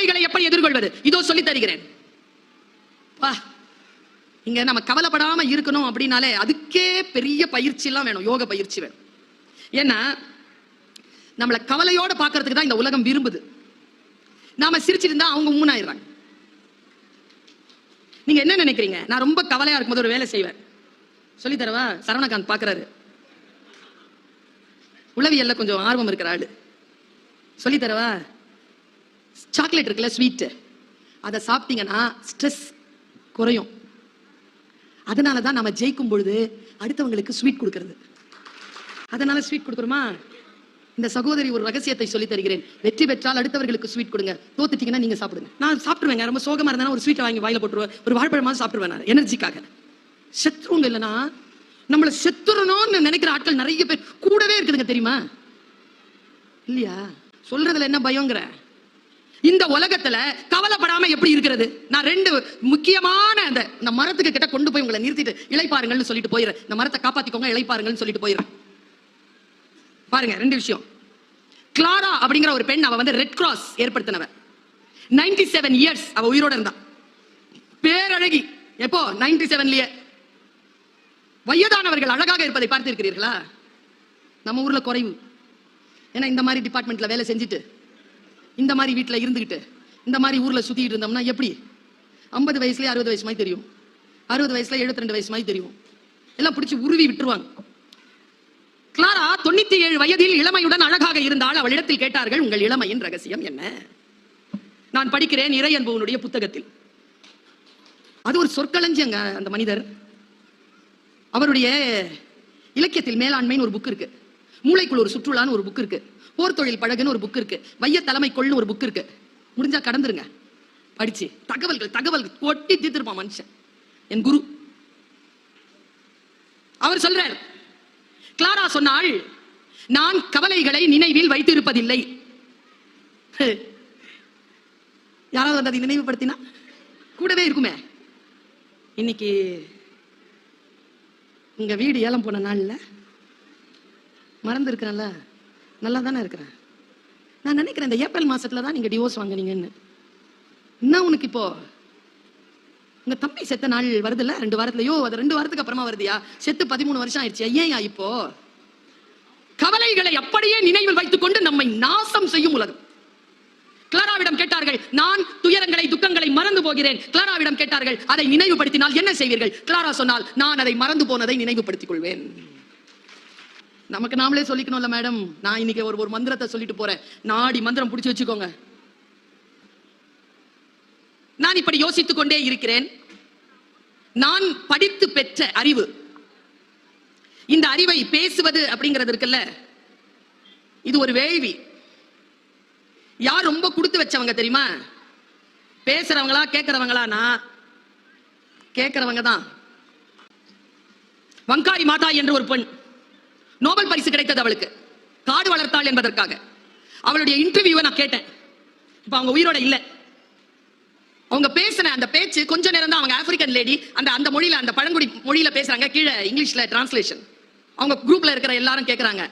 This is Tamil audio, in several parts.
கவலைகளை எப்படி எதிர்கொள்வது இதோ சொல்லி தருகிறேன். இங்க நம்ம கவலைப்படாம இருக்கணும் அப்படின்னாலே அதுக்கே பெரிய பயிற்சி எல்லாம் வேணும், யோக பயிற்சி வேணும். ஏன்னா நம்மளை கவலையோட பாக்குறதுக்கு தான் இந்த உலகம் விரும்புது. நாம சிரிச்சிட்டு இருந்தா அவங்க உம்முனாயிடுறாங்க. நீங்க என்ன நினைக்கிறீங்க? நான் ரொம்ப கவலையா இருக்கும்போது ஒரு வேலை செய்வேன், சொல்லி தரவா? சரவணகாந்த் பாக்குறாரு, உளவியல்ல கொஞ்சம் ஆர்வம் இருக்கிற ஆளு, சொல்லி தரவா? சாக்லேட் இருக்குல்ல, ஸ்வீட், அதை சாப்பிட்டீங்கன்னா ஸ்ட்ரெஸ் குறையும். அதனாலதான் நம்ம ஜெயிக்கும் பொழுது அடுத்தவங்களுக்கு ஸ்வீட் கொடுக்கிறது. அதனால ஸ்வீட் கொடுக்குறோமா? இந்த சகோதரி ஒரு ரகசியத்தை சொல்லி தருகிறேன். வெற்றி பெற்றால் அடுத்தவர்களுக்கு ஸ்வீட் கொடுங்க, தோத்துட்டீங்கன்னா நீங்க சாப்பிடுங்க. நான் சாப்பிடுவேங்க, ரொம்ப சோகமா இருந்தா ஒரு ஸ்வீட்டை வாங்கி வாயில போட்டுருவேன், ஒரு வாழைப்பழமா சாப்பிடுவேன் நான் எனர்ஜிக்காக. செத்துருங்க இல்லைன்னா நம்மளை செத்துறணும்னு நினைக்கிற ஆட்கள் நிறைய பேர் கூடவே இருக்குதுங்க, தெரியுமா? இல்லையா? சொல்றதுல என்ன பயங்கர? இந்த உலகத்துல கவலைப்படாம எப்படி இருக்கிறது? நான் ரெண்டு முக்கியமான அந்த மரத்துக்கு கிட்ட கொண்டு போய் உங்களை நிறுத்திட்டு இளைப்பாருங்கள்னு சொல்லிட்டு போயிடுறேன். இந்த மரத்தை காப்பாத்திக்கோங்க, இளைப்பாருங்கள்னு சொல்லிட்டு போயிடுறேன். பாருங்க, ரெண்டு விஷயம். கிளாரா அப்படிங்கிற ஒரு பெண், அவ வந்து ரெட் கிராஸ் ஏற்படுத்தினவ. 97 இயர்ஸ் அவ உயிரோட இருந்தா. பேரழகி. எப்போ? 97லயே. வயதானவர்கள் அழகாக இருப்பதை பார்த்திருக்கிறீர்களா? நம்ம ஊர்ல குறைவு. ஏன்னா இந்த மாதிரி டிபார்ட்மெண்ட்ல வேலை செஞ்சுட்டு, இந்த மாதிரி வீட்டுல இருந்துகிட்டு, இந்த மாதிரி ஊர்ல சுத்திட்டு இருந்தோம்னா எப்படி 50 வயசுலயே 60 வயசு மாதிரி தெரியும், 60 வயசுல 72 வயசு மாதிரி தெரியும். எல்லாம் பிடிச்சி உருவி விட்டுருவாங்க. கிளாரா 97 வயதில் இளமையுடன் அழகாக இருந்தால் அவளிடத்தில் கேட்டார்கள், உங்கள் இளமையின் ரகசியம் என்ன? நான் படிக்கிறேன் இறை அன்புவனுடைய புத்தகத்தில். அது ஒரு சொற்களஞ்சியங்க. அந்த மனிதர், அவருடைய இலக்கியத்தில் மேலாண்மைன்னு ஒரு புக் இருக்கு, மூளைக்குள் ஒரு சுற்றுலான்னு ஒரு புக் இருக்கு, போர் தொழில் பழகுன்னு ஒரு புக் இருக்கு, வைய தலைமை கொள்னு ஒரு புக் இருக்கு. முடிஞ்சா கடந்துருங்க, படிச்சு தகவல்கள் கொட்டி தீர்த்திருப்பான் மனுஷன். என் குரு அவர் சொல்றார், கிளாரா சொன்னாள், நான் கவலைகளை நினைவில் வைத்திருப்பதில்லை. யாராவது அதை நினைவுபடுத்தினா கூடவே இருக்குமே. இன்னைக்கு உங்க வீடு ஏலம் போன நாள்ல மறந்து இருக்கிறேன்ல, நல்லா தானே இருக்கிறேன். நான் நினைக்கிறேன் இந்த ஏப்ரல் மாசத்துல தான் நீங்க டிவோர்ஸ் வாங்குனீங்கன்னு. என்ன உனக்கு இப்போ உங்க தம்பி செத்த நாள் வருதுல்ல, 2 வாரத்துலயோ, அது 2 வாரத்துக்கு அப்புறமா வருதியா? செத்து 13 வருஷம் ஆயிடுச்சு. ஏன் இப்போ கவலைகளை அப்படியே நினைவில் வைத்துக் கொண்டு நம்மை நாசம் செய்யும் உலகம். கிளாராவிடம் கேட்டார்கள், நான் துயரங்களை துக்கங்களை மறந்து போகிறேன். கிளாராவிடம் கேட்டார்கள், அதை நினைவுபடுத்தினால் என்ன செய்வீர்கள்? கிளாரா சொன்னால், நான் அதை மறந்து போனதை நினைவுபடுத்திக் கொள்வேன். நமக்கு நாமளே சொல்லிக்கணும்ல மேடம். நான் இன்னைக்கு ஒரு மந்திரத்தை சொல்லிட்டு போறேன், நாடி மந்திரம் பிடிச்சு வச்சுக்கோங்க. நான் இப்படி யோசித்துக் கொண்டே இருக்கிறேன். நான் படித்து பெற்ற அறிவு, இந்த அறிவை பேசுவது அப்படிங்கிறது இருக்குல்ல, இது ஒரு வேள்வி. யார் ரொம்ப கொடுத்து வச்சவங்க தெரியுமா? பேசுறவங்களா கேட்கிறவங்களா? நான் கேட்கிறவங்க தான். வங்காரி மாதா என்று ஒரு பெண், நோபல் பரிசு கிடைத்தது அவளுக்கு, காடு வளர்த்தாள் என்பதற்காக. அவளுடைய இன்டர்வியூவை நான் கேட்டேன். இப்ப அவங்க உயிரோட இல்ல. அவங்க பேசின அந்த பேச்சு கொஞ்ச நேரம் தான். அவங்க ஆப்பிரிக்கன் லேடி, அந்த மொழியில, அந்த பழங்குடி மொழியில பேசுறாங்க. கீழே இங்கிலீஷ்ல டிரான்ஸ்லேஷன். அவங்க குரூப்ல இருக்கிற எல்லாரும் கேட்கறாங்க,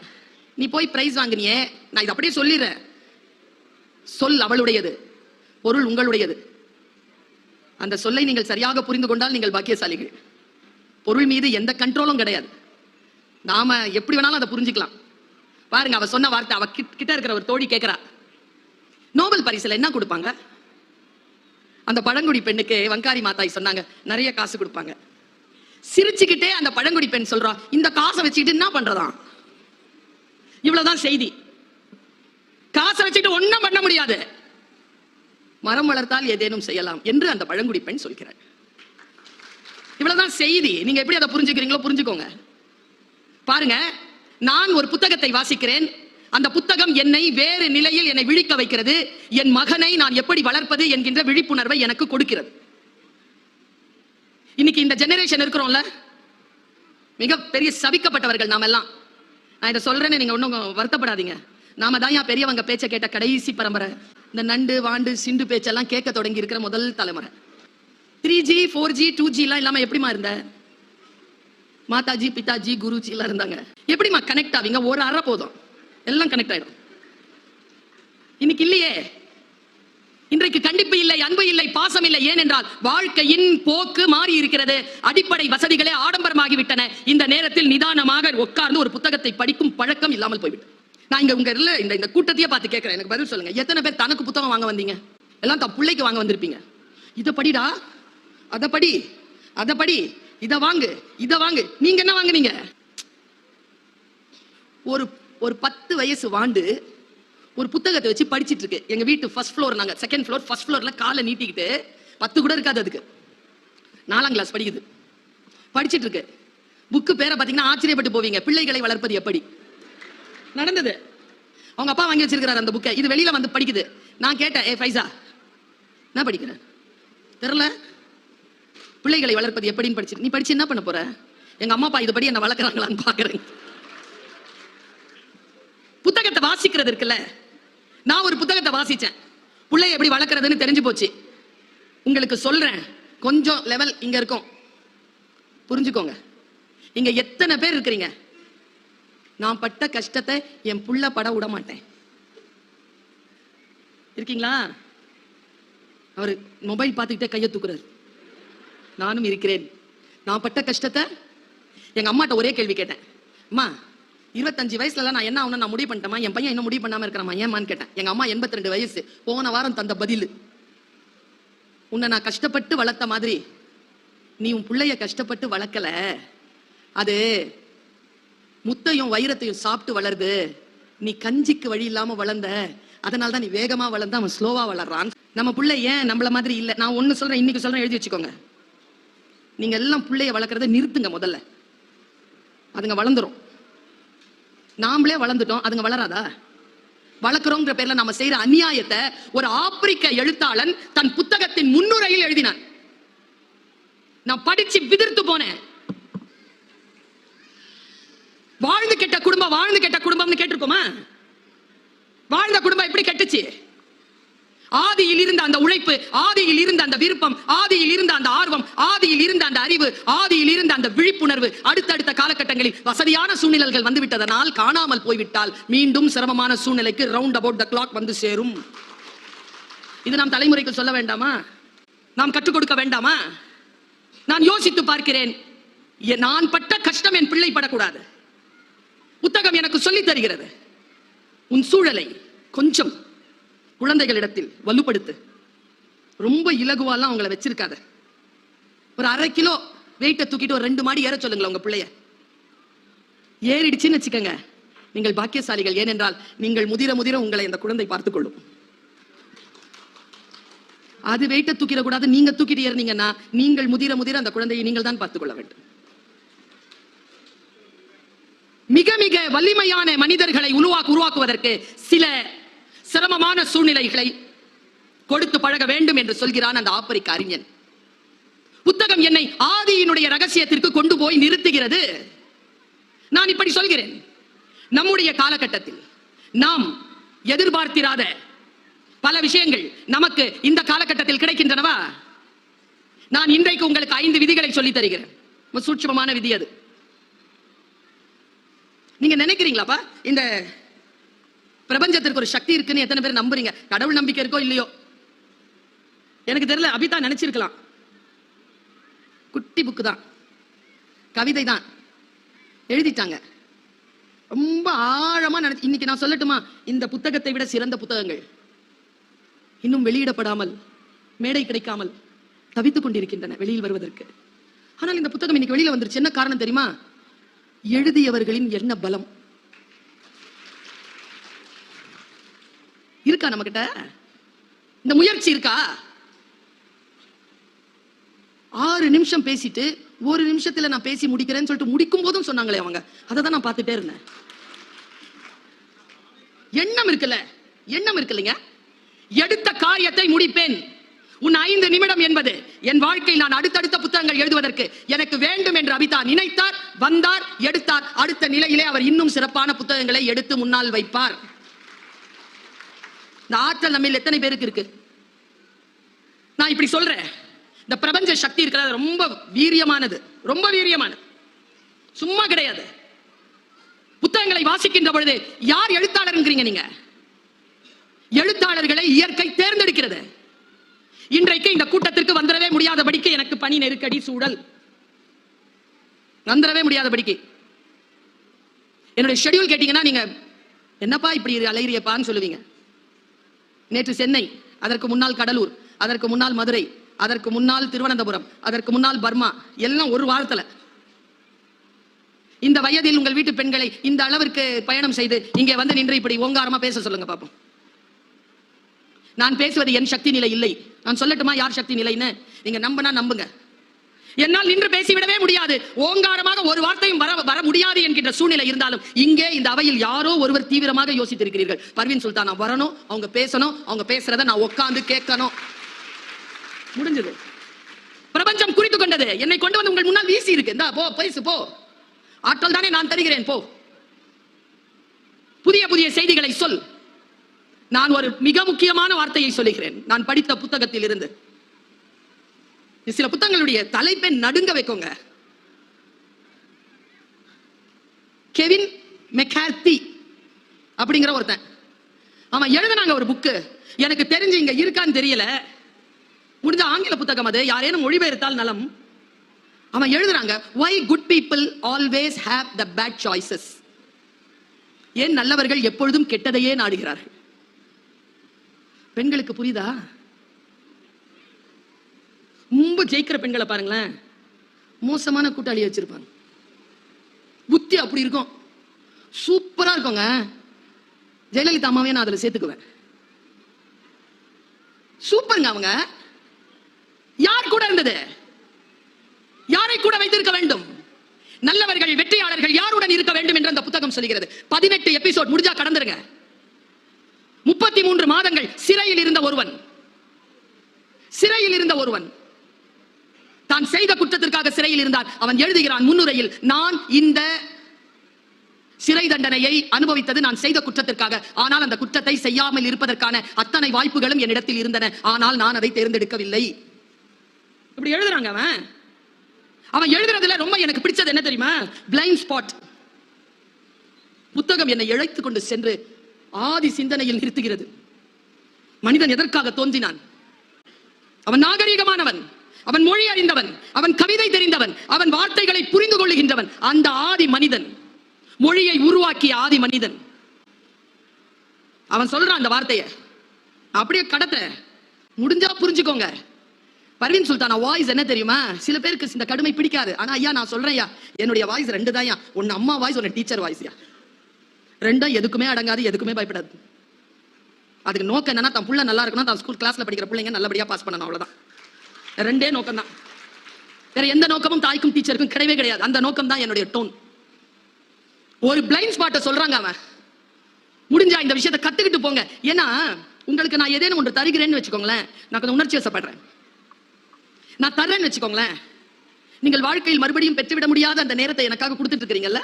நீ போய் பிரைஸ் வாங்கினியே, நான் இது அப்படியே சொல்லிடுறேன், சொல் அவளுடையது, பொருள் உங்களுடையது. அந்த சொல்லை நீங்கள் சரியாக புரிந்து கொண்டால் நீங்கள் பாக்கியசாலிகள். பொருள் மீது எந்த கண்ட்ரோலும் கிடையாது. நாம எப்படி வேணாலும் அதை புரிஞ்சுக்கலாம். பாருங்க, அவ சொன்ன வார்த்தை, அவ கிட்ட இருக்கிற ஒரு தோழி கேட்கிறா, நோபல் பரிசுல என்ன கொடுப்பாங்க? அந்த பழங்குடி பெண்ணுக்கு வங்காரி மாதாய் சொன்னாங்க, நிறைய காசு கொடுப்பாங்க. சிரிச்சுக்கிட்டே அந்த பழங்குடி பெண் சொல்றா, இந்த காசை வச்சுக்கிட்டு என்ன பண்றதா? இவ்வளவுதான் செய்தி. காசை வச்சுட்டு ஒன்னும் பண்ண முடியாது, மரம் வளர்த்தால் ஏதேனும் செய்யலாம் என்று அந்த பழங்குடி பெண் சொல்கிறார். இவ்வளவுதான் செய்தி. நீங்க எப்படி அதை புரிஞ்சுக்கிறீங்களோ புரிஞ்சுக்கோங்க. பாருங்க, நான் ஒரு புத்தகத்தை வாசிக்கிறேன். அந்த புத்தகம் என்னை வேறு நிலையில் என்னை விழிக்க வைக்கிறது. என் மகனை நான் எப்படி வளர்ப்பது என்கின்ற விழிப்புணர்வை எனக்கு கொடுக்கிறது. இன்னைக்கு இந்த ஜெனரேஷன் இருக்கிறோம்ல, மிக பெரிய சபிக்கப்பட்டவர்கள் நாம எல்லாம். நான் இதை சொல்றேன்னு நீங்க ஒன்னும் வருத்தப்படாதீங்க. நாம தான் பெரியவங்க பேச்ச கேட்ட கடைசி பரம்பரை. இந்த நண்டு வாண்டு சிண்டு பேச்செல்லாம் கேட்க தொடங்கி இருக்கிற முதல் தலைமுறை. 3G 4G 2G எல்லாம் இல்லாம எப்படிமா இருந்த? மாதாஜி பிதாஜி குருஜி எல்லாம் இருந்தாங்க. எப்படிமா கனெக்ட் ஆவீங்க? ஒரு அறை போதும், எல்லாம் கனெக்ட் ஆயிடும். இன்னைக்கு இல்லையே. இன்றைக்கு கண்டிப்பு இல்லை, அன்பு இல்லை, பாசம் இல்லை. ஏனென்றால் வாழ்க்கையின் போக்கு மாறி இருக்கிறது. அடிப்படை வசதிகளே ஆடம்பரமாகிவிட்டன. இந்த நேரத்தில் நிதானமாக உட்கார்ந்து ஒரு புத்தகத்தை படிக்கும் பழக்கம் இல்லாமல் போய்விட்டது. நான் உங்க இந்த கூட்டத்தையே பார்த்து கேட்கிறேன், எனக்கு பதில் சொல்லுங்க. எத்தனை பேர் தனக்கு புத்தகம் வாங்க வந்தீங்க? எல்லாம் தன் பிள்ளைக்கு வாங்க வந்திருப்பீங்க. இதை படிடா, அதை படி, அதை படி, இதை வாங்கு, இதை வாங்கு. நீங்க என்ன வாங்குனீங்க? ஒரு 10 வயசு வாண்டு ஒரு புத்தகத்தை வச்சு படிச்சிட்டு இருக்கு. எங்க வீட்டு ஃபர்ஸ்ட் ஃப்ளோர், நாங்க செகண்ட் ஃப்ளோர். ஃபர்ஸ்ட் ஃப்ளோர்ல காலை நீட்டிக்கிட்டு 10 கூட இருக்காது, அதுக்கு 4ஆம் கிளாஸ் படிக்குது, படிச்சிட்டு இருக்கு. புக்கு பேரை பாத்தீங்கன்னா ஆச்சரியப்பட்டு போவீங்க. பிள்ளைகளை வளர்ப்பது எப்படி நடந்தது. அவங்க அப்பா வாங்கி வச்சிருக்கிறார் அந்த புக்கை. இது வெளியில வந்து படிக்குது. நான் கேட்டேன், ஏ ஃபைசா, என்ன படிக்கிற? தெரியல. பிள்ளைகளை வளர்ப்பது எப்படின்னு படிச்சு. நீ படிச்சு என்ன பண்ண போற? எங்க அம்மா அப்பா இது படி என்ன வளர்க்குறாங்களான்னு பாக்குறேன். புத்தகத்தை வாசிக்கிறது இருக்குல்ல, நான் ஒரு புத்தகத்தை வாசிச்சேன், பிள்ளைய எப்படி வளர்க்கறதுன்னு தெரிஞ்சு போச்சு. உங்களுக்கு சொல்றேன், கொஞ்சம் லெவல் இங்க இருக்கும், புரிஞ்சுக்கோங்க. இங்க எத்தனை பேர் இருக்கிறீங்க? நான் பட்ட கஷ்டத்தை என் புள்ள பட விட மாட்டேன். இருக்கீங்களா? அவர் மொபைல் பார்த்துக்கிட்டே கையை தூக்குறாரு. நானும் இருக்கிறேன். நான் பட்ட கஷ்டத்தை எங்க அம்மாட்ட ஒரே கேள்வி கேட்டேன். அம்மா, 25 வயசுல நான் என்ன ஆகணும் நான் முடிவு பண்ணிட்டேமா? என் பையன் இன்னும் முடிவு பண்ணாம இருக்கிறாமா? ஏமான்னு கேட்டேன். எங்க அம்மா 82 வயசு, போன வாரம் தந்த பதில், உன்னை நான் கஷ்டப்பட்டு வளர்த்த மாதிரி நீ உன் பிள்ளைய கஷ்டப்பட்டு வளர்க்கல. அது முத்தையும் வைரத்தையும் சாப்பிட்டு வளருது. நீ கஞ்சிக்கு வழி இல்லாம வளர்ந்த, அதனால தான் நீ வேகமா வளர்ந்த, அவன் ஸ்லோவா வளர்றான். நம்ம பிள்ளை ஏன் நம்மள மாதிரி இல்லை? நான் ஒன்னு சொல்றேன், இன்னைக்கு சொல்றேன், எழுதி வச்சுக்கோங்க. நீங்க எல்லாம் பிள்ளைய வளர்க்கறத நிறுத்துங்க முதல்ல. அதுங்க வளர்ந்துரும். நாமளே வளர்ந்துட்டோம், அதுங்க வளராதா? வளர்க்கிறோங்கிற பேர்ல நாம செய்யற அநியாயத்தை ஒரு ஆப்பிரிக்க எழுத்தாளன் தன் புத்தகத்தின் முன்னுரையில் எழுதினான். நான் படிச்சு விதிர்த்து போனேன். வாழ்ந்து கெட்ட குடும்பம், வாழ்ந்து கெட்ட குடும்பம்னு கேட்டிருக்கோமா? வாழ்ந்த குடும்பம் எப்படி கெட்டுச்சு? ஆதியில் இருந்த அந்த உழைப்பு, ஆதியில் இருந்த அந்த விருப்பம், ஆதியில் இருந்த அந்த ஆர்வம், ஆதியில் இருந்த அந்த அறிவு, ஆதியில் இருந்த அந்த விழிப்புணர்வு அடுத்தடுத்த காலகட்டங்களில் வசதியான சூழ்நிலைகள் வந்துவிட்டதனால் காணாமல் போய்விட்டால் மீண்டும் சிரமமான சூழ்நிலைக்கு ரவுண்ட் அபவுட் த கிளாக் வந்து சேரும். இது நாம் தலைமுறைக்கு சொல்ல வேண்டாமா? நாம் கற்றுக் கொடுக்க வேண்டாமா? நான் யோசித்து பார்க்கிறேன், நான் பட்ட கஷ்டம் என் பிள்ளை படக்கூடாது. புத்தகம் எனக்கு சொல்லித் தருகிறது. உன் சூழலை கொஞ்சம் குழந்தைகளிடத்தில் வலுப்படுத்து. ரொம்ப இலகுவாலாம் அவங்களை வச்சிருக்காத. ஒரு 1/2 கிலோ வெயிட்ட தூக்கிட்டு ஒரு 2 மாடி ஏற சொல்லுங்களேன் உங்க பிள்ளைய. ஏறிடுச்சுன்னு வச்சுக்கோங்க, நீங்கள் பாக்கியசாலிகள். ஏனென்றால் நீங்கள் முதிர முதிர உங்களை இந்த குழந்தை பார்த்துக் கொள்ளும். அது வெயிட்ட தூக்கிட கூடாது. நீங்க தூக்கிட்டு ஏறினீங்கன்னா நீங்கள் முதிர முதிர அந்த குழந்தையை நீங்கள் தான் பார்த்துக் கொள்ள வேண்டும். மிக மிக வலிமையான மனிதர்களை உருவாக்குவதற்கு சில சிரமமான சூழ்நிலைகளை கொடுத்து பழக வேண்டும் என்று சொல்கிறான் அந்த ஆப்பிரிக்க அறிஞன். புத்தகம் என்னை ஆதியினுடைய ரகசியத்திற்கு கொண்டு போய் நிறுத்துகிறது. நான் இப்படி சொல்கிறேன், நம்முடைய காலகட்டத்தில் நாம் எதிர்பார்த்திராத பல விஷயங்கள் நமக்கு இந்த காலகட்டத்தில் கிடைக்கின்றனவா? நான் இன்றைக்கு உங்களுக்கு 5 விதிகளை சொல்லி தருகிறேன். சூட்சமமான விதி அது. நீங்க நினைக்கிறீங்களாப்பா இந்த பிரபஞ்சத்திற்கு ஒரு சக்தி இருக்குன்னு எத்தனை பேர் நம்புறீங்க? கடவுள் நம்பிக்கை இருக்கோ இல்லையோ எனக்கு தெரியல. அபிதா நினைச்சிருக்கலாம். குட்டி புக்கு தான், கவிதை தான் எழுதிட்டாங்க. ரொம்ப ஆழமா நினைச்சு. இன்னைக்கு நான் சொல்லட்டுமா, இந்த புத்தகத்தை விட சிறந்த புத்தகங்கள் இன்னும் வெளியிடப்படாமல், மேடை கிடைக்காமல் தவித்துக் கொண்டிருக்கின்றன வெளியில் வருவதற்கு. ஆனால் இந்த புத்தகம் இன்னைக்கு வெளியில வந்துருச்சு. என்ன காரணம் தெரியுமா? எழுதியவர்களின் என்ன பலம் இருக்கா நம்ம கிட்ட? இந்த முயற்சி இருக்கா? 6 நிமிஷம் பேசிட்டு 1 நிமிஷத்துல நான் பேசி முடிக்கிறேன்னு சொல்லிட்டு முடிக்கும் போதும் சொன்னாங்களே அவங்க. அதை தான் நான் பார்த்துட்டே இருந்தேன். எண்ணம் இருக்குல்ல, எண்ணம் இருக்குல்லைங்க. எடுத்த காரியத்தை முடிப்பேன். உன் 5 நிமிடம் என்பது என் வாழ்க்கையில் நான் அடுத்தடுத்த புத்தகங்கள் எழுதுவதற்கு எனக்கு வேண்டும் என்று அபிதா நினைத்தார், வந்தார், எடுத்தார். அடுத்த நிலையிலே அவர் இன்னும் சிறப்பான புத்தகங்களை எடுத்து முன்னால் வைப்பார். இந்த ஆற்றல் நம்ம எத்தனை பேருக்கு இருக்கு? நான் இப்படி சொல்றேன், இந்த பிரபஞ்ச சக்தி இருக்கிறது ரொம்ப வீரியமானது, ரொம்ப வீரியமானது, சும்மா கிடையாது. புத்தகங்களை வாசிக்கின்ற பொழுது யார் எழுத்தாளர்ங்கிறீங்க நீங்க? எழுத்தாளர்களை இயற்கை தேர்ந்தெடுக்கிறது. இன்றைக்கு இந்த கூட்டத்திற்கு வந்துடவே முடியாதபடிக்கு எனக்கு பணி நெருக்கடி சூழல், வந்துடவே முடியாதபடிக்கு என்னுடைய ஷெட்யூல் கேட்டீங்கன்னா நீங்க என்னப்பா இப்படி அலையிறியப்பான்னு சொல்லுவீங்க. நேற்று சென்னை, அதற்கு முன்னால் கடலூர், அதற்கு முன்னால் மதுரை, அதற்கு முன்னால் திருவனந்தபுரம், அதற்கு முன்னால் பர்மா, எல்லாம் ஒரு வாரத்துல. இந்த வயதில் உங்கள் வீட்டு பெண்களை இந்த அளவிற்கு பயணம் செய்து இங்கே வந்து நின்று இப்படி ஓங்காரமா பேச சொல்லுங்க பாப்போம். நான் பேசுவது என் சக்தி நிலை இல்லை. நான் சொல்லட்டுமா யார் சக்தி நிலைன்னு? நீங்க நம்பினா நம்புங்க. என்னால் நின்று பேசிவிடவே முடியாது, ஓங்காரமாக ஒரு வார்த்தையும் வர முடியாது என்கின்ற சூழ்நிலை இருந்தாலும் இங்கே இந்த அவையில் யாரோ ஒருவர் தீவிரமாக யோசித்திருக்கிறீர்கள். பர்வீன் சுல்தானா வரணும், அவங்க பேசணும், அவங்க பேசுறத நான் உட்கார்ந்து கேட்கணும். முடிஞ்சது. பிரபஞ்சம் குறித்து கொண்டது. என்னை கொண்டு வந்து உங்கள் முன்னால் வீசி இருக்கு. இந்தா போ, பேசு போ. ஆற்றல் தானே நான் தருகிறேன், போ. புதிய புதிய செய்திகளை சொல். நான் ஒரு மிக முக்கியமான வார்த்தையை சொல்லுகிறேன். நான் படித்த புத்தகத்தில் இருந்து சில புத்தகங்களுடைய தலைப்பை நடுங்க வைக்கோங்க. கெவின் மெக்கார்த்தி அப்படிங்கிற ஒருத்தன், அவன் எழுதினாங்க ஒரு புக்கு. எனக்கு தெரிஞ்சு இங்க இருக்கான்னு தெரியல, முடிஞ்ச ஆங்கில புத்தகம் அது, யாரேனும் மொழிபெயர்த்தால் நலம். அவன் எழுதுறாங்க, why good people always have the bad choices. ஏன் நல்லவர்கள் எப்பொழுதும் கெட்டதையே நாடுகிறார்கள். பெண்களுக்கு புரியுதா? ரொம்ப ஜெயிக்கிற பெண்களை பாருங்களேன், மோசமான கூட்டாளி வச்சிருப்பாங்க. புத்தி அப்படி இருக்கும், சூப்பரா இருக்குங்க. ஜெயலலிதா அம்மாவே நான் அதுல சேர்த்துக்குவேன். சூப்பருங்க. அவங்க யார் கூட இருந்தது? யாரை கூட வைத்திருக்க வேண்டும்? நல்லவர்கள், வெற்றியாளர்கள் யாருடன் இருக்க வேண்டும் என்று அந்த புத்தகம் சொல்கிறது. 18 எபிசோட், முடிஞ்சா கடந்துருங்க. 33 மாதங்கள் சிறையில் இருந்த ஒருவன், சிறையில் இருந்த ஒருவன் தான் செய்த குற்றத்திற்காக சிறையில் இருந்தான். அவன் எழுதுகிறான் முன்னுரையில், நான் இந்த சிறை தண்டனையை அனுபவித்தது நான் செய்த குற்றத்திற்காக. ஆனால் அந்த குற்றத்தை செய்யாமல் இருப்பதற்கான அத்தனை வாய்ப்புகளும் என்னிடத்தில் இருந்தன. ஆனால் நான் அதை தேர்ந்தெடுக்கவில்லை. இப்படி எழுதுறாங்க. அவன் எழுதுறதுல ரொம்ப எனக்கு பிடிச்சது என்ன தெரியுமா? Blind spot. புத்தகம் என்னை இழைத்துக் கொண்டு சென்று ஆதி சிந்தனையில் நிறுத்துகிறது. மனிதன் எதற்காக தோன்றினான்? அவன் நாகரீகமானவன், அவன் மொழி அறிந்தவன், அவன் கவிதை தெரிந்தவன், அவன் வார்த்தைகளை புரிந்து கொள்ளுகின்றவன். அந்த ஆதி மனிதன், மொழியை உருவாக்கிய ஆதி மனிதன், அவன் சொல்றான் அந்த வார்த்தையை. அப்படியே கடத்த முடிஞ்சா புரிஞ்சுக்கோங்க. பர்வீன் சுல்தானா வாய்ஸ் என்ன தெரியுமா? சில பேருக்கு இந்த கடுமை பிடிக்காது. ஆனா ஐயா நான் சொல்றேன், என்னுடைய வாய்ஸ் 2 தான். ஒன்னு அம்மா வாய்ஸ், ஒன்னு டீச்சர் வாய்ஸ். ரெண்டும் எதுக்குமே அடங்காது, எதுக்குமே பயப்படாது. அதுக்கு நோக்கம் என்னன்னா, தான் புள்ள நல்லா இருக்கணும், தான் ஸ்கூல் கிளாஸ்ல படிக்கிற பிள்ளைங்க நல்லபடியா பாஸ் பண்ணணும், அவ்வளவுதான். 2 நோக்கம் தான். வேற எந்த நோக்கமும் தாய்க்கும் டீச்சருக்கும் கிடையவே கிடையாது. அந்த நோக்கம் தான் என்னுடைய டோன். ஒரு பிளைண்ட் ஸ்பாட்டை சொல்றாங்க அவன். முடிஞ்சா இந்த விஷயத்தை கத்துக்கிட்டு போங்க. ஏன்னா உங்களுக்கு நான் ஏதேனும் ஒன்று தருகிறேன்னு வச்சுக்கோங்களேன், நான் கொஞ்சம் உணர்ச்சி வசப்படுறேன், நான் தர்றேன்னு வச்சுக்கோங்களேன், நீங்கள் வாழ்க்கையில் மறுபடியும் பெற்றுவிட முடியாத அந்த நேரத்தை எனக்காக கொடுத்துட்டு இருக்கிறீங்கல்ல.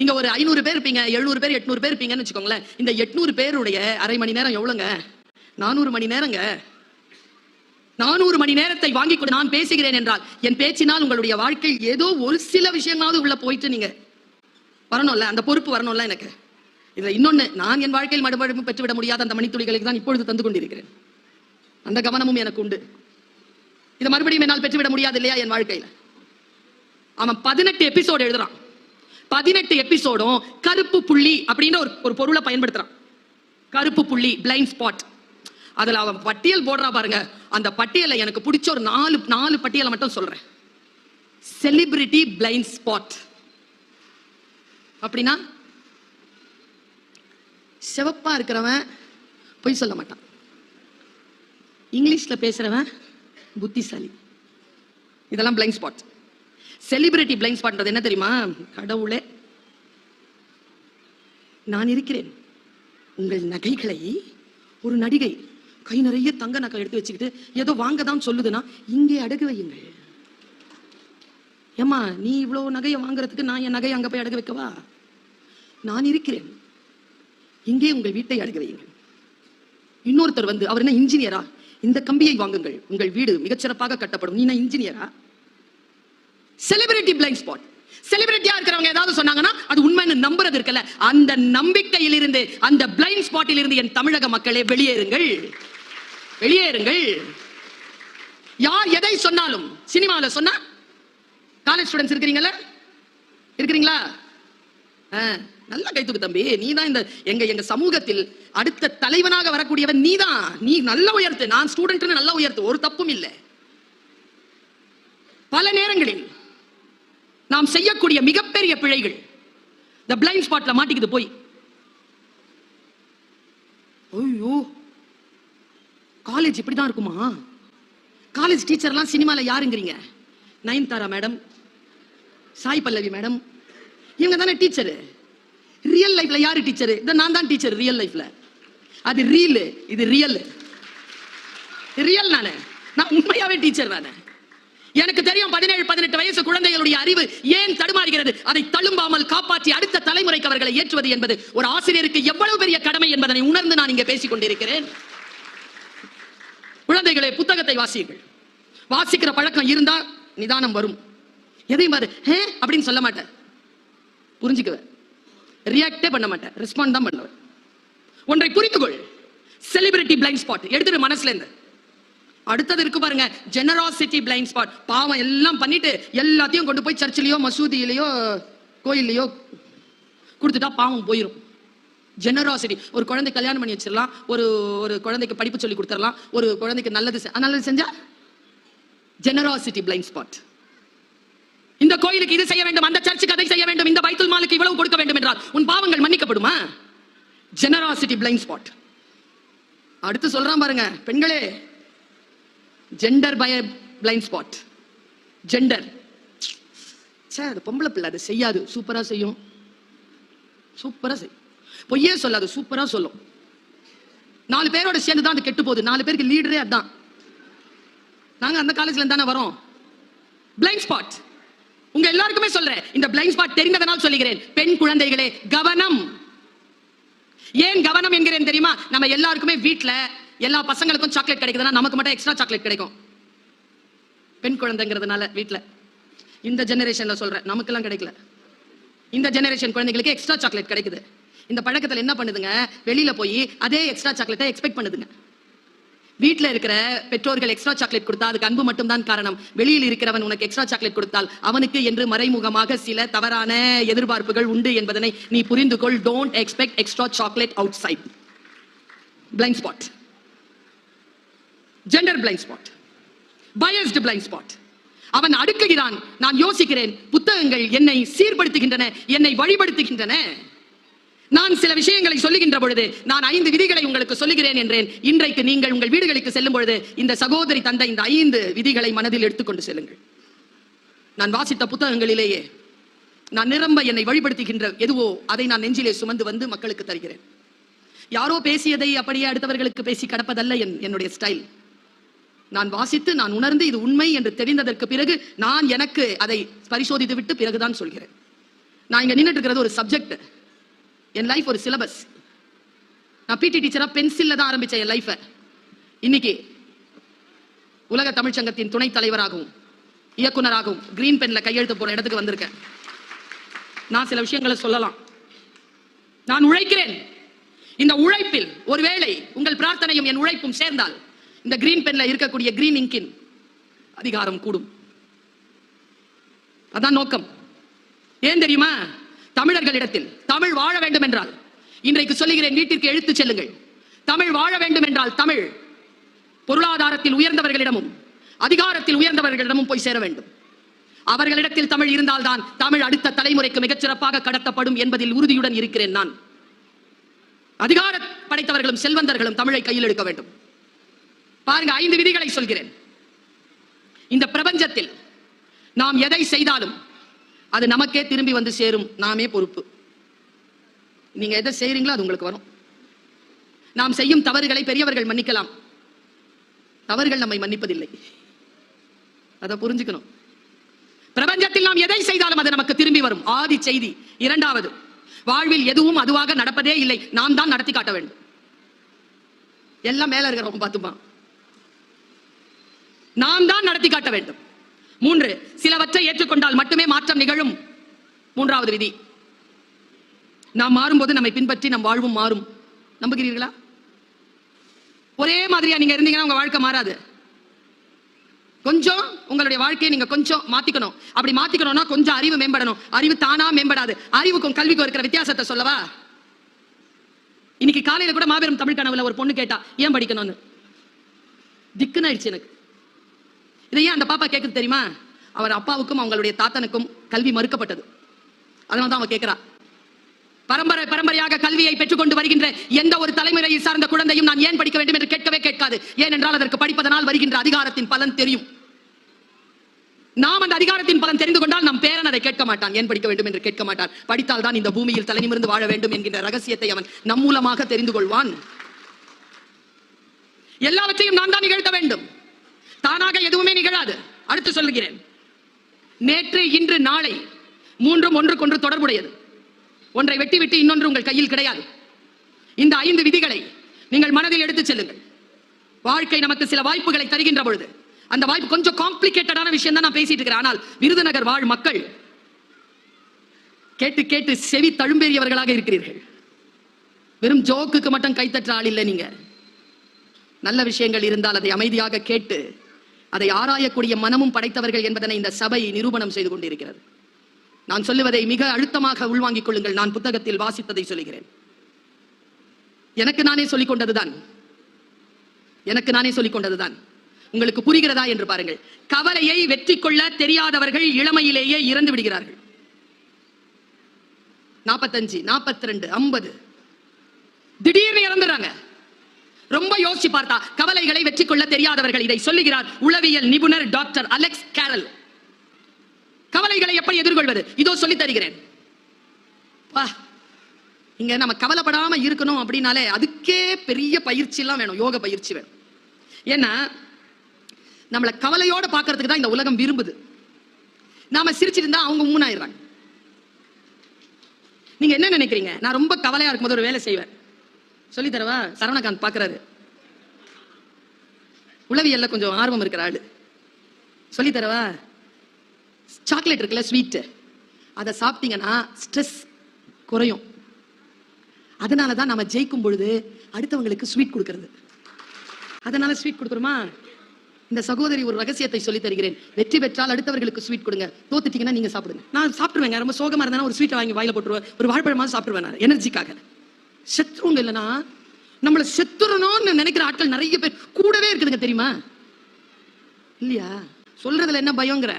இங்க ஒரு 500 பேர் இருப்பீங்க, 700 பேர், 800 பேர் இருப்பீங்கன்னு வச்சுக்கோங்களேன். இந்த 800 பேருடைய அரை மணி நேரம் எவ்வளவுங்க? 400 மணி நேரங்க. 400 மணி நேரத்தை வாங்கி கொண்டு நான் பேசுகிறேன் என்றால், என் பேச்சினால் உங்களுடைய வாழ்க்கை ஏதோ ஒரு சில விஷயமாவது உள்ள போயிட்டு நீங்க வரணும்ல, அந்த பொறுப்பு வரணும்ல எனக்கு. இதுல இன்னொன்னு, நான் என் வாழ்க்கையில் மறுபடியும் பெற்றுவிட முடியாத அந்த மணித்துளிகளுக்கு தான் இப்பொழுது தந்து கொண்டிருக்கிறேன். அந்த கவனமும் எனக்கு உண்டு. இதை மறுபடியும் என்னால் பெற்றுவிட முடியாது இல்லையா என் வாழ்க்கையில. அவன் 18 எபிசோடு எழுதுறான். 18 எபிசோடும் கருப்பு புள்ளி அப்படின்ற ஒரு பொருளை பயன்படுத்துறான். கருப்பு புள்ளி, பிளைண்ட் ஸ்பாட். அதுல அவன் பட்டியல் போடுறா பாருங்க. அந்த பட்டியலை எனக்கு பிடிச்ச ஒரு 4 பட்டியலை மட்டும் சொல்றேன். செலிபிரிட்டி பிளைண்ட் ஸ்பாட் அப்படின்னா, சிவப்பா இருக்கிறவன் பொய் சொல்ல மாட்டான், இங்கிலீஷ்ல பேசுறவன் புத்திசாலி. இதெல்லாம் பிளைண்ட் ஸ்பாட். செலிபிரிட்டி பிளைண்ட் ஸ்பாட்ன்றது என்ன தெரியுமா? கடவுளே, நான் இருக்கிறேன். உங்கள் நகைகளை ஒரு நடிகை கை நிறைய தங்க நகை எடுத்து வச்சுக்கிட்டு ஏதோ வாங்கதான் சொல்லுதுன்னா, இங்கே அடகு வையுங்கள். ஏமா நீ இவ்வளவு நகையை வாங்குறதுக்கு நான் என் நகையை அங்க போய் அடகு வைக்கவா? நான் இருக்கிறேன், இங்கே உங்கள் வீட்டை அடகு வையுங்கள். இன்னொருத்தர் வந்து, அவர் என்ன இன்ஜினியரா? இந்த கம்பியை வாங்குங்கள், உங்கள் வீடு மிகச்சிறப்பாக கட்டப்படும். நீ இன்ஜினியரா? Celebrity blind spot. செலிபிரிட்டியா இருக்கிறவங்க ஏதாவது சொன்னாங்கன்னா அது உண்மைன்னு நம்புறது இருக்கல, அந்த நம்பிக்கையில் இருந்து, அந்த பிளைண்ட் ஸ்பாட்டில் இருந்து என் தமிழக மக்களே வெளியேறுங்கள், வெளியேறுங்கள். யார் எதை சொன்னாலும் சினிமாவில் சொன்னா காலேஜ் ஸ்டூடெண்ட்ஸ் இருக்கிறீங்களா? நல்ல கைத்துக்கு தம்பி, நீ தான் இந்த எங்க சமூகத்தில் அடுத்த தலைவனாக வரக்கூடியவன் நீதான். நீ நல்ல உயர்த்து, நான் ஸ்டூடெண்ட் நல்ல உயர்த்து, ஒரு தப்பும் இல்லை. பல நேரங்களில் நாம் செய்யக்கூடிய மிகப்பெரிய பிழைகள் இந்த பிளைண்ட் ஸ்பாட்ல மாட்டிக்குது போய். ஐயோ, காலேஜ் இப்படிதான் இருக்குமா? காலேஜ் டீச்சர்லாம் சினிமால யாருங்கிறீங்க? நயன்தாரா மேடம், சாய் பல்லவி மேடம், இவங்க தானே டீச்சர். ரியல் லைஃப்ல யாரு டீச்சர்? நான் தான் டீச்சர் ரியல் லைஃப்ல. அது ரீல், இது ரியல். ரியல் நான் உண்மையாவே டீச்சர் தானே. எனக்கு தெரியும் 17-18 வயசு குழந்தைகளுடைய அறிவு ஏன் தடுமாறுகிறது. அதை தழும்பாமல் காப்பாற்றி அடுத்த தலைமுறைக்கு அவர்களை ஏற்றுவது என்பது ஒரு ஆசிரியருக்கு எவ்வளவு பெரிய கடமை என்பதனை உணர்ந்து நான் இங்கே பேசிக் கொண்டிருக்கிறேன். குழந்தைகளே, புத்தகத்தை வாசியுங்கள். வாசிக்கிற பழக்கம் இருந்தா நிதானம் வரும். எதையும் பாரு அப்படின்னு சொல்ல மாட்டேன், புரிஞ்சுக்குவேன். ரியாக்டே பண்ண மாட்டேன், ரெஸ்பாண்ட் தான் பண்ணுவேன். ஒன்றை புரிந்துகொள், செலிபிரிட்டி பிளைண்ட் ஸ்பாட் எடுத்துட்டு மனசுல இருந்து. அடுத்தது இருக்கு பாருங்க, ஜெனராசிட்டி பிளைண்ட் ஸ்பாட். பாவம் எல்லாம் பண்ணிட்டு எல்லாத்தையும் கொண்டு போய் சர்ச்சிலேயோ மசூதியிலேயோ கோயிலையோ கொடுத்துட்டா பாவம் போயிடும். ஜெனராசிட்டி. ஒரு குழந்தை கல்யாணம் பண்ணி வச்சிடலாம், ஒரு குழந்தைக்கு படிப்பு சொல்லி கொடுத்துடலாம், ஒரு குழந்தைக்கு நல்லது செஞ்சா ஜெனராசிட்டி பிளைண்ட் ஸ்பாட். இந்த கோயிலுக்கு இது செய்ய வேண்டும், அந்த சர்ச்சுக்கு அதை செய்ய வேண்டும், இந்த பைத்துல் மாலுக்கு இவ்வளவு கொடுக்க வேண்டும் என்றால் உன் பாவங்கள் மன்னிக்கப்படுமா? Generosity blind spot. அடுத்து சொல்றான் பாருங்க, பெண்களே, ஜெண்டர் பய பிளைண்ட் ஸ்பாட். ஜெண்டர், அது பொம்பளை பிள்ளை, அது செய்யாது, சூப்பரா செய்யும், சூப்பரா செய்யும், பொய்யே சொல்லாது, சூப்பரா சொல்லும். 4 பேரோட சேர்ந்து தான் அது கெட்டு போகுது. 4 பேருக்கு லீடரே அதான். நாங்க அந்த காலேஜ்ல தானே வரோம். Blind spot. உங்க எல்லாருக்குமே சொல்றேன், இந்த பிளைண்ட் ஸ்பாட் தெரிந்ததனால் சொல்லுகிறேன். பெண் குழந்தைகளே, கவனம். ஏன் கவனம் என்கிறேன் தெரியுமா? நம்ம எல்லாருக்குமே வீட்ல எல்லா பசங்களுக்கும் சாக்லேட் கிடைக்குதுன்னா நமக்கு மட்டும் எக்ஸ்ட்ரா சாக்லேட் கிடைக்கும். பெண் குழந்தைங்கிறதுனால வீட்ல இந்த ஜெனரேஷன்ல சொல்றேன், நமக்கெல்லாம் கிடைக்கல. இந்த ஜெனரேஷன் குழந்தைகளுக்கு எக்ஸ்ட்ரா சாக்லேட் கிடைக்குது. இந்த பழக்கத்தில் என்ன பண்ணுதுங்க, வெளியில போய் அதே எக்ஸ்ட்ரா சாக்லேட்டை எக்ஸ்பெக்ட் பண்ணுதுங்க. வீட்டில் இருக்கிற பெற்றோர்கள் எக்ஸ்ட்ரா சாக்லேட் கொடுத்தா அதுக்கு அன்பு மட்டும் தான் காரணம். வெளியில் இருக்கிறவன் உனக்கு எக்ஸ்ட்ரா சாக்லேட் கொடுத்தால் அவனுக்கு என்று மறைமுகமாக சில தவறான எதிர்பார்ப்புகள் உண்டு என்பதனை நீ புரிந்து கொள். Don't expect extra chocolate outside. Blind spot. Gender blind spot. Biased blind spot. அவன் அடுக்குகிறான், நான் யோசிக்கிறேன், புத்தகங்கள் என்னை சீர்படுத்துகின்றன, என்னை வழிபடுத்துகின்றன. நான் சில விஷயங்களை சொல்லுகின்ற பொழுது நான் 5 விதிகளை உங்களுக்கு சொல்லுகிறேன் என்றேன். இன்றைக்கு நீங்கள் உங்கள் வீடுகளுக்கு செல்லும் பொழுது இந்த சகோதரி தந்த இந்த 5 விதிகளை மனதில் எடுத்துக்கொண்டு செல்லுங்கள். நான் வாசித்த புத்தகங்களிலேயே நான் நிரம்ப என்னை வழிபடுத்துகின்ற எதுவோ அதை நான் நெஞ்சிலே சுமந்து வந்து மக்களுக்கு தருகிறேன். யாரோ பேசியதை அப்படியே அடுத்தவர்களுக்கு பேசி கடப்பதல்ல என்னுடைய ஸ்டைல். நான் வாசித்து நான் உணர்ந்து இது உண்மை என்று தெரிந்ததற்கு பிறகு நான் எனக்கு அதை பரிசோதித்து விட்டு பிறகுதான் சொல்கிறேன். நான் இங்க நின்றுட்டு இருக்கிறது ஒரு சப்ஜெக்ட், என் லைஃப் ஒரு சிலபஸ். நான் பிடி டீச்சரா பென்சில்ல தான் ஆரம்பிச்சேன் என் லைஃபை. இன்னைக்கு உலக தமிழ் சங்கத்தின் துணைத் தலைவராகவும் இயக்குனராகவும் கிரீன் பென்ல கையெழுத்து போற இடத்துக்கு வந்திருக்கேன். நான் சில விஷயங்களை சொல்லலாம். நான் உழைக்கிறேன். இந்த உழைப்பில் ஒருவேளை உங்கள் பிரார்த்தனையும் என் உழைப்பும் சேர்ந்தால் இந்த கிரீன் பென்ல இருக்கக்கூடிய கிரீன் இங்கின் அதிகாரம் கூடும். அதான் நோக்கம். ஏன் தெரியுமா? தமிழர்களிடத்தில் தமிழ் வாழ வேண்டும் என்றால், இன்றைக்கு சொல்லுகிறேன், வீட்டிற்கு எழுத்து செல்லுங்கள். தமிழ் வாழ வேண்டும் என்றால் தமிழ் பொருளாதாரத்தில் உயர்ந்தவர்களிடமும் அதிகாரத்தில் உயர்ந்தவர்களிடமும் போய் சேர வேண்டும். அவர்களிடத்தில் தமிழ் இருந்தால்தான் தமிழ் அடுத்த தலைமுறைக்கு மிகச்சிறப்பாக கடத்தப்படும் என்பதில் உறுதியுடன் இருக்கிறேன் நான். அதிகார படைத்தவர்களும் செல்வந்தர்களும் தமிழை கையில் எடுக்க வேண்டும். பாருங்க, 5 விதிகளை சொல்கிறேன். இந்த பிரபஞ்சத்தில் நாம் எதை செய்தாலும் அது நமக்கே திரும்பி வந்து சேரும். நாமே பொறுப்பு. நீங்க எதை செய்றீங்களோ அது உங்களுக்கு வரும். நாம் செய்யும் தவறுகளை பெரியவர்கள் மன்னிக்கலாம், தவறுகள் நம்மை மன்னிப்பதில்லை. அதை புரிஞ்சுக்கணும். பிரபஞ்சத்தில் நாம் எதை செய்தாலும் அது நமக்கு திரும்பி வரும். ஆதி செய்தி. 2வது, வாழ்வில் எதுவும் அதுவாக நடப்பதே இல்லை, நாம் தான் நடத்தி காட்ட வேண்டும். எல்லாம் மேல இருக்கிறவங்க பார்த்துப்பான், நாம் தான் நடத்தி காட்ட வேண்டும். 3, சிலவற்றை ஏற்றுக்கொண்டால் மட்டுமே மாற்றம் நிகழும். 3வது விதி, நாம் மாறும்போது நம்மை பின்பற்றி நம் வாழ்வும் மாறும். நம்புகிறீர்களா? ஒரே மாதிரியா நீங்க இருந்தீங்கன்னா உங்க வாழ்க்கை மாறாது. கொஞ்சம் உங்களுடைய வாழ்க்கையை நீங்க கொஞ்சம் மாத்திக்கணும். அப்படி மாத்திக்கணும்னா கொஞ்சம் அறிவு மேம்படணும். அறிவு தானா மேம்படாது. அறிவுக்கும் கல்விக்கும் இருக்கிற வித்தியாசத்தை சொல்லவா? இன்னைக்கு காலையில கூட மாபெரும் தமிழ் கனவுல ஒரு பொண்ணு கேட்டா ஏன் படிக்கணும்னு. திக்குன்னு ஆயிடுச்சு எனக்கு. இதை ஏன் அந்த பாப்பா கேட்குது தெரியுமா? அவர் அப்பாவுக்கும் அவங்களுடைய தாத்தனுக்கும் கல்வி மறுக்கப்பட்டது. அதனால்தான் அவன் கேட்கிறா. பரம்பரையாக கல்வியை பெற்றுக்கொண்டு வருகின்ற எந்த ஒரு தலைமுறையை சார்ந்த குழந்தையும் நான் ஏன் படிக்க வேண்டும் என்று கேட்கவே கேட்காது. ஏனென்றால் அதற்கு படிப்பதனால் வருகின்ற அதிகாரத்தின் பலன் தெரியும். நாம் அந்த அதிகாரத்தின் பலன் தெரிந்து கொண்டால் நம் பேரன் அதை கேட்க மாட்டான். ஏன் படிக்க வேண்டும் என்று கேட்க மாட்டான். படித்தால் தான் இந்த பூமியில் தலை நிமிர்ந்து வாழ வேண்டும் என்கின்ற ரகசியத்தை அவன் நம் மூலமாக தெரிந்து கொள்வான். எல்லாவற்றையும் நான் தான் நிகழ்த்த வேண்டும். தானாக எதுவுமே நிகழாது. அடுத்து சொல்லுகிறேன். நேற்று இன்று நாளை மூன்றும் ஒன்றுக்கொன்று தொடர்புடையது. ஒன்றை வெட்டி விட்டு இன்னொன்று உங்கள் கையில் கிடையாது. இந்த 5 விதிகளை நீங்கள் மனதில் எடுத்துச் செல்லுங்கள். வாழ்க்கை நமக்கு சில வாய்ப்புகளை தருகின்ற பொழுது அந்த வாய்ப்பு கொஞ்சம் காம்ப்ளிகேட்டடான விஷயம் தான் நான் பேசிட்டு இருக்கிறேன். ஆனால் விருதுநகர் வாழ் மக்கள் கேட்டு கேட்டு செவி தழும்பேறியவர்களாக இருக்கிறீர்கள். வெறும் ஜோக்குக்கு மட்டும் கைத்தற்ற ஆள் இல்லை நீங்க. நல்ல விஷயங்கள் இருந்தால் அதை அமைதியாக கேட்டு அதை ஆராயக்கூடிய மனமும் படைத்தவர்கள் என்பதனை இந்த சபை நிரூபணம் செய்து கொண்டிருக்கிறது. நான் சொல்லுவதை மிக அழுத்தமாக உள்வாங்கிக் கொள்ளுங்கள். நான் புத்தகத்தில் வாசித்ததை சொல்லுகிறேன். எனக்கு நானே சொல்லிக் கொண்டதுதான். உங்களுக்கு புரிகிறதா என்று பாருங்கள். கவலையை வெற்றி கொள்ள தெரியாதவர்கள் இளமையிலேயே இறந்து விடுகிறார்கள். 45, 42, 50 திடீர்னு இறந்துறாங்க. ரொம்ப யோசிச்சு பார்த்தா கவலைகளை வெற்றி கொள்ள தெரியாதவர்கள். இதை சொல்லுகிறார் உளவியல் நிபுணர் டாக்டர் அலெக்ஸ் கேரல். கவலைகளை எப்படி எதிர்கொள்வது இதோ சொல்லி தருகிறேன். இங்க நம்ம கவலைப்படாம இருக்கணும் அப்படின்னாலே அதுக்கே பெரிய பயிற்சி எல்லாம் வேணும். யோக பயிற்சி வேணும். ஏன்னா நம்மளை கவலையோட பாக்குறதுக்கு தான் இந்த உலகம் விரும்புது. நாம சிரிச்சிட்டு இருந்தா அவங்க மூணாயிடுறாங்க. நீங்க என்ன நினைக்கிறீங்க? நான் ரொம்ப கவலையா இருக்கும்போது ஒரு வேலை செய்வேன். சொல்லி தரவா? சரவணகாந்த் பாக்குறாரு. உளவியல்ல கொஞ்சம் ஆர்வம் இருக்கிற ஆளு. சொல்லி தரவா? சாக்லேட் இருக்குல்ல, ஸ்வீட், அதை சாப்பிட்டீங்கன்னா ஸ்ட்ரெஸ் குறையும். அதனாலதான் நம்ம ஜெயிக்கும் பொழுது அடுத்தவங்களுக்கு ஸ்வீட் கொடுக்கிறது. அதனால ஸ்வீட் கொடுக்குறோமா? இந்த சகோதரி ஒரு ரகசியத்தை சொல்லி தருகிறேன். வெற்றி பெற்றால் அடுத்தவர்களுக்கு ஸ்வீட் கொடுங்க. தோத்துட்டீங்கன்னா நீங்க சாப்பிடுங்க. நான் சாப்பிடுவேங்க. ரொம்ப சோகமா இருந்தா ஒரு ஸ்வீட்டை வாங்கி வாயில போட்டுருவேன். ஒரு வாழைப்பழமா சாப்பிடுவேன். நான் எனர்ஜிக்காக. செத்துருங்க இல்லைன்னா நம்மளை செத்துறணும்னு நினைக்கிற ஆட்கள் நிறைய பேர் கூடவே இருக்குதுங்க. தெரியுமா? இல்லையா? சொல்றதுல என்ன பயங்கிற?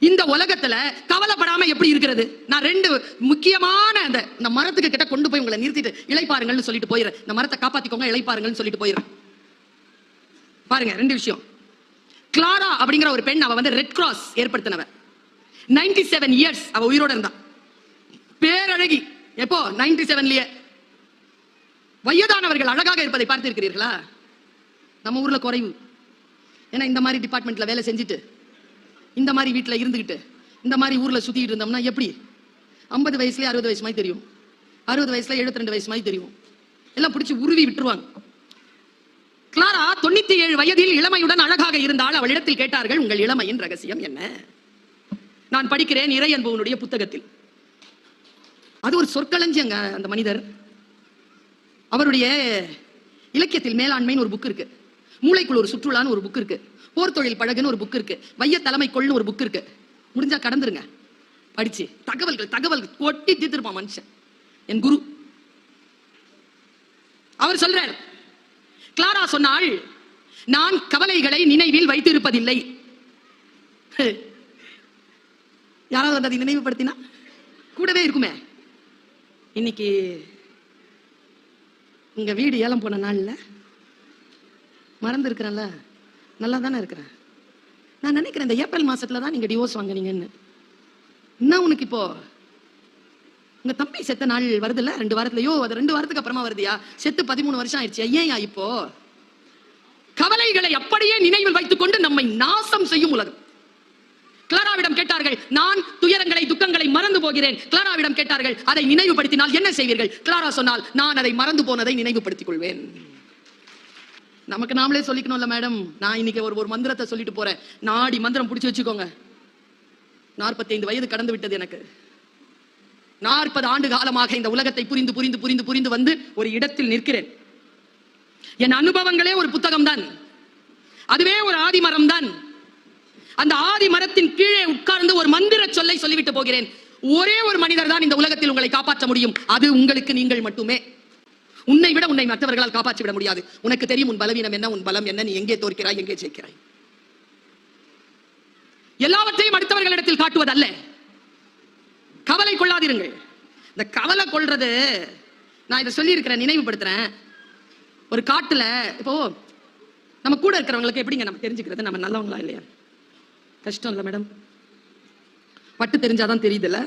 இந்த உலகத்துல கவலைப்படாம எப்படி இருக்கிறது? நான் 2 முக்கியமான அந்த மரத்துக்கு கிட்ட கொண்டு போய் உங்களை நிறுத்திட்டு இளைப்பாருங்கள்னு சொல்லிட்டு போயிடுறேன். இந்த மரத்தை காப்பாத்திக்கோங்க, இளைப்பாருங்கள்னு சொல்லிட்டு போயிடுறேன். பாருங்க 2 விஷயம். கிளாரா அப்படிங்கிற ஒரு பெண், அவ ரெட் கிராஸ் ஏற்படுத்தினவ. 97 இயர்ஸ் அவ உயிரோட இருந்தா. பேரழகி. எப்போ? 97லயே. வயதானவர்கள் அழகாக இருப்பதை பார்த்திருக்கிறீர்களா? நம்ம ஊர்ல குறைவு. ஏன்னா இந்த மாதிரி டிபார்ட்மெண்ட்ல வேலை செஞ்சுட்டு இந்த மாதிரி வீட்டுல இருந்துகிட்டு இந்த மாதிரி ஊர்ல சுத்திட்டு இருந்தோம்னா எப்படி 50 வயசுல 60 வயசு மாதிரி தெரியும். 60 வயசுல 72 வயசு மாதிரி தெரியும். எல்லாம் பிடிச்சி உருவி விட்டுருவாங்க. கிளாரா 97 வயதில் இளமையுடன் அழகாக இருந்தால் அவளிடத்தில் கேட்டார்கள், உங்கள் இளமையின் ரகசியம் என்ன? நான் படிக்கிறேன் இறை அன்புவனுடைய புத்தகத்தில். அது ஒரு சொற்களஞ்சியங்க. அந்த மனிதர், அவருடைய இலக்கியத்தில் மேலாண்மைன்னு ஒரு புக் இருக்கு, மூளைக்குள் ஒரு சுற்றுலான்னு ஒரு புக் இருக்கு, போர் தொழில் பழகுன்னு ஒரு புக் இருக்கு, வைய தலைமை கொள்னு ஒரு புக் இருக்கு. முடிஞ்சா கடந்துருங்க, படிச்சு தகவல்கள் கொட்டி தீர்த்திருப்பான் மனுஷன். என் குரு அவர் சொல்றார், கிளாரா சொன்னாள், நான் கவலைகளை நினைவில் வைத்திருப்பதில்லை. யாராவது வந்து அதை நினைவுபடுத்தினா கூடவே இருக்குமே. இன்னைக்கு உங்க வீடு ஏலம் போன நாள்ல மறந்து இருக்கிறேன்ல, நல்லா தானே இருக்கிறேன். நான் நினைக்கிறேன் இந்த ஏப்ரல் மாசத்துல தான் நீங்க டிவோர்ஸ் வாங்குனீங்கன்னு. என்ன உனக்கு இப்போ உங்க தம்பி செத்த நாள் வருதுல்ல 2 வாரத்துலயோ, அது 2 வாரத்துக்கு அப்புறமா வருதியா? செத்து 13 வருஷம் ஆயிடுச்சு. ஏன் இப்போ கவலைகளை அப்படியே நினைவில் வைத்துக் கொண்டு நம்மை நாசம் செய்யும் உலகம். கிளாராவிடம் கேட்டார்கள், நான் துயரங்களை துக்கங்களை மறந்து போகிறேன். கிளாராவிடம் கேட்டார்கள், அதை நினைவுபடுத்தினால் என்ன செய்வீர்கள்? கிளாரா சொன்னால், நான் அதை மறந்து போனதை நினைவுபடுத்திக் கொள்வேன். நமக்கு நாமளே சொல்லிக்கணும்ல மேடம். நான் இன்னைக்கு ஒரு மந்திரத்தை சொல்லிட்டு போறேன். நாடி மந்திரம் பிடிச்சு வச்சுக்கோங்க. 45 வயது கடந்து விட்டது எனக்கு. 40 ஆண்டு காலமாக இந்த உலகத்தை புரிந்து புரிந்து புரிந்து புரிந்து வந்து ஒரு இடத்தில் நிற்கிறேன். என் அனுபவங்களே ஒரு புத்தகம் தான், அதுவே ஒரு ஆதிமரம் தான். அந்த ஆதி மரத்தின் கீழே உட்கார்ந்து ஒரு மந்திர சொல்லை சொல்லிவிட்டு போகிறேன். ஒரே ஒரு மனிதர் தான் இந்த உலகத்தில் உங்களை காப்பாற்ற முடியும். அது உங்களுக்கு நீங்கள் மட்டுமே. உன்னை விட உன்னை மற்றவர்களால் காப்பாற்றி விட முடியாது. உனக்கு தெரியும் உன் பலவீனம் என்ன, உன் பலம் என்ன, நீ எங்கே தோற்கிறாய், எங்கே ஜெயிக்கிறாய். எல்லாவற்றையும் அடுத்தவர்களிடத்தில் காட்டுவதல்ல. கவலை கொள்ளாதிருங்கள். இந்த கவலை கொள்றது, நான் இதை சொல்லி இருக்கிறேன், நினைவுபடுத்துறேன். ஒரு காட்டுல இப்போ நம்ம கூட இருக்கிறவங்களுக்கு எப்படிங்க நம்ம தெரிஞ்சுக்கிறது நம்ம நல்லவங்களா இல்லையா? கஷ்டம் இல்ல மேடம், பட்டு தெரிஞ்சாதான் தெரியுதுல்ல.